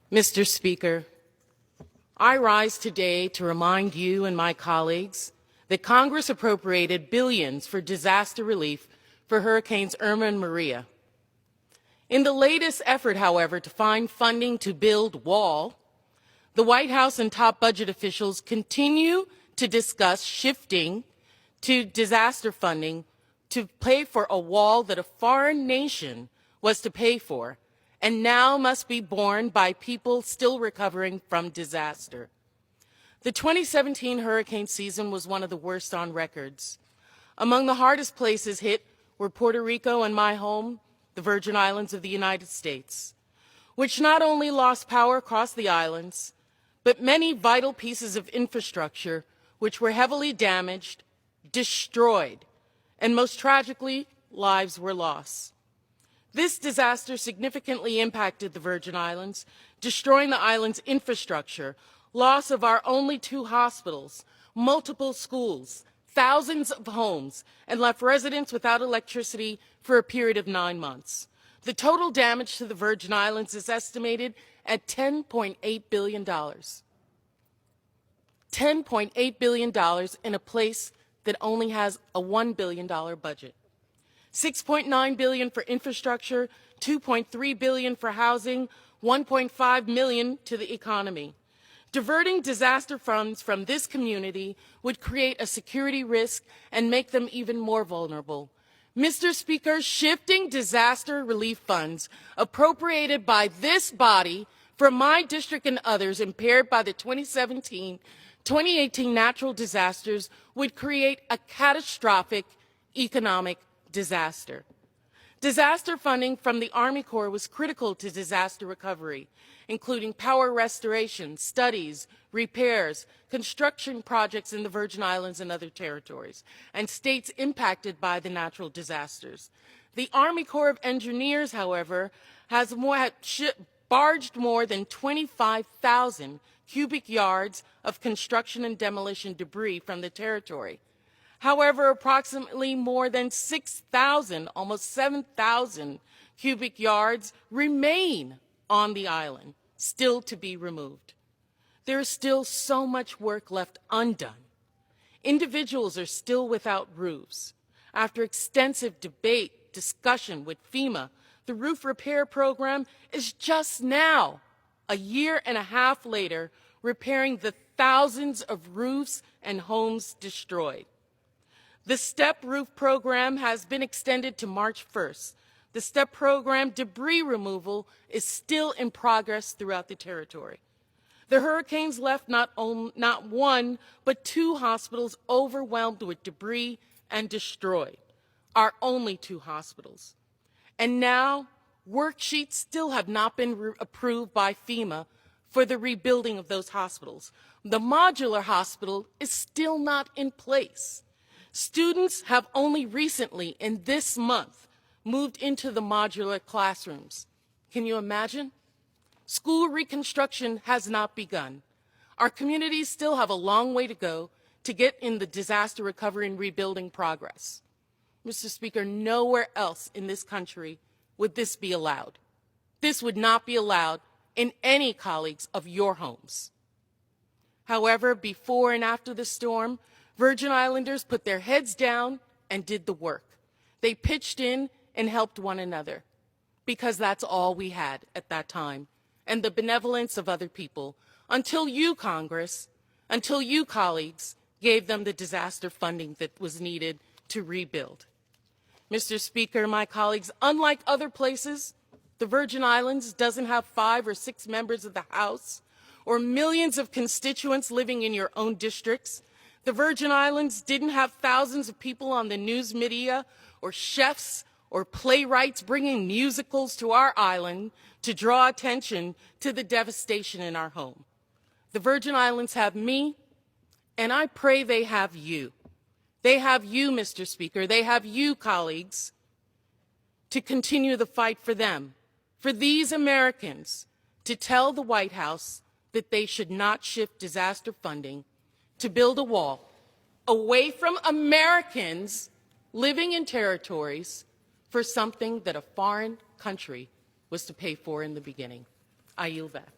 Mr. Speaker, I rise today to remind you and my colleagues that Congress appropriated billions for disaster relief for Hurricanes Irma and Maria. In the latest effort, however, to find funding to build wall, the White House and top budget officials continue to discuss shifting to disaster funding to pay for a wall that a foreign nation was to pay for and now must be borne by people still recovering from disaster. The 2017 hurricane season was one of the worst on records. Among the hardest places hit were Puerto Rico and my home, the Virgin Islands of the United States, which not only lost power across the islands, but many vital pieces of infrastructure which were heavily damaged, destroyed, and most tragically, lives were lost. This disaster significantly impacted the Virgin Islands, destroying the island's infrastructure, loss of our only 2 hospitals, multiple schools, thousands of homes, and left residents without electricity for a period of 9 months. The total damage to the Virgin Islands is estimated at $10.8 billion. $10.8 billion in a place that only has a $1 billion budget. $6.9 billion for infrastructure, $2.3 billion for housing, $1.5 million to the economy. Diverting disaster funds from this community would create a security risk and make them even more vulnerable. Mr. Speaker, shifting disaster relief funds appropriated by this body for my district and others impaired by the 2017-2018 natural disasters would create a catastrophic economic disaster. Disaster funding from the Army Corps was critical to disaster recovery, including power restoration, studies, repairs, construction projects in the Virgin Islands and other territories, and states impacted by the natural disasters. The Army Corps of Engineers, however, has barged more than 25,000 cubic yards of construction and demolition debris from the territory. However, approximately more than 6,000, almost 7,000 cubic yards remain on the island, still to be removed. There is still so much work left undone. Individuals are still without roofs. After extensive debate, discussion with FEMA, the roof repair program is just now, a year and a half later, repairing the thousands of roofs and homes destroyed. The STEP roof program has been extended to March 1st. The STEP program debris removal is still in progress throughout the territory. The hurricanes left not 1, but 2 hospitals overwhelmed with debris and destroyed, our only 2 hospitals. And now, worksheets still have not been approved by FEMA for the rebuilding of those hospitals. The modular hospital is still not in place. Students have only recently, in this month, moved into the modular classrooms. Can you imagine? School reconstruction has not begun. Our communities still have a long way to go to get in the disaster recovery and rebuilding progress. Mr. Speaker, nowhere else in this country would this be allowed. This would not be allowed in any colleagues of your homes. However, before and after the storm, Virgin Islanders put their heads down and did the work. They pitched in and helped one another because that's all we had at that time, and the benevolence of other people, until you, Congress, until you, colleagues, gave them the disaster funding that was needed to rebuild. Mr. Speaker, my colleagues, unlike other places, the Virgin Islands doesn't have 5 or 6 members of the House or millions of constituents living in your own districts. The Virgin Islands didn't have thousands of people on the news media or chefs or playwrights bringing musicals to our island to draw attention to the devastation in our home. The Virgin Islands have me, and I pray they have you. They have you, Mr. Speaker. They have you, colleagues, to continue the fight for them, for these Americans, to tell the White House that they should not shift disaster funding to build a wall away from Americans living in territories for something that a foreign country was to pay for in the beginning. I yield back.